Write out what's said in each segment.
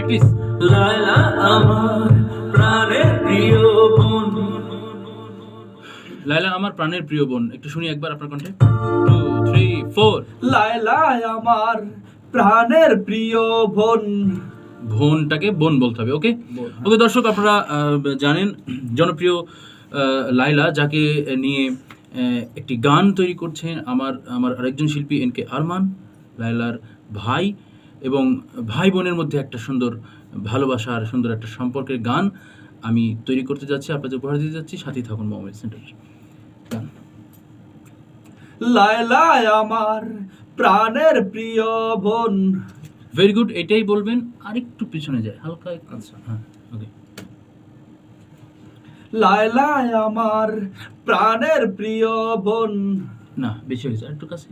Practice. Laila আমার প্রাণের প্রিয় বোন। লায়লা আমার প্রাণের প্রিয় বোন, একটু শুনি একবার আপনার কণ্ঠে। 2 3 4। লায়লা আমার প্রাণের প্রিয় বোন। বোনটাকে বোন বলতে হবে। ওকে ওকে দর্শক, আপনারা জানেন জনপ্রিয় লায়লা, যাকে নিয়ে একটি গান তৈরি করছেন আমার আরেকজন শিল্পী এন কে আরমান, লায়লার ভাই, এবং ভাই বোনের মধ্যে একটা সুন্দর ভালোবাসার সুন্দর একটা সম্পর্কের গান আমি তৈরি করতে যাচ্ছি, আপনাদের উপহার দিতে যাচ্ছি। সাথেই থাকুন মোহাম্মদ সেন্টার গান। লায়লা আমার প্রাণের প্রিয় বোন। ভেরি গুড, এটাই বলবেন, আরেকটু পিছনে যায় হালকা। আচ্ছা, হ্যাঁ, ওকে। লায়লা আমার প্রাণের প্রিয় বোন। না, বেশি হয়েছে, একটু কাছে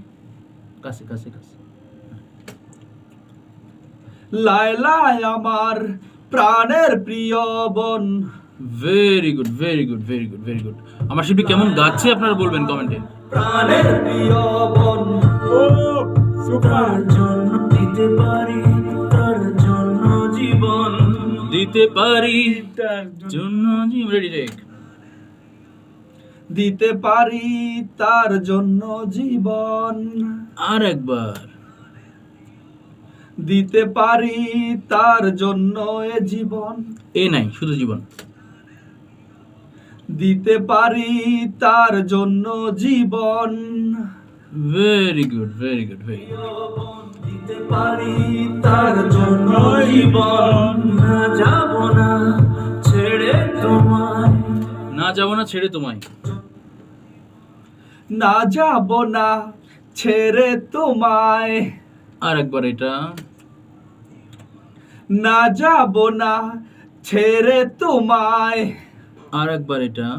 কাছে কাছে কাছে। লায়লা আমার প্রাণের প্রিয় বোন। Very good, very good, very good, very good. আমার শিল্পী কেমন গাচ্ছে আপনারা বলবেন কমেন্টে। প্রাণের প্রিয় বোন। ও সুপার জন্য দিতে পারি তার জন্য জীবন। দিতে পারি তার জন্য জীবন। Ready take. দিতে পারি তার জন্য জীবন। আর একবার। দিতে পারি তার জন্য এ জীবন। এ নাই, শুধু জীবন। দিতে পারি তার জন্য জীবন। Very good, very good, very good. দিতে পারি তার জন্য জীবন। না যাব না ছেড়ে তোমায়। না যাব না ছেড়ে তোমায়। না যাব না ছেড়ে তোমায়। আর একবার এটা। না যাব না ছেড়ে তোমায়। আর একবার এটা।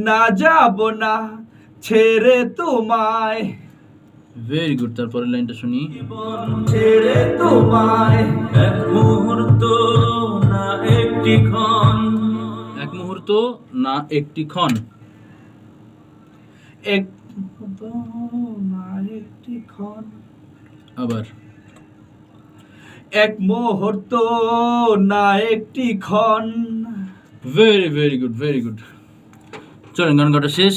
না যাব না ছেড়ে তোমায়। ভেরি গুড, তারপরের লাইনটা শুনি। ছেড়ে তোমায় এক মুহূর্ত না একটি ক্ষণ। এক মুহূর্ত না একটি ক্ষণ। এক মুহূর্ত না একটি ক্ষণ। আবার। এক মুহূর্ত না একটি ক্ষণ। Very very good, very good. চলেন, গান গাটা শেষ।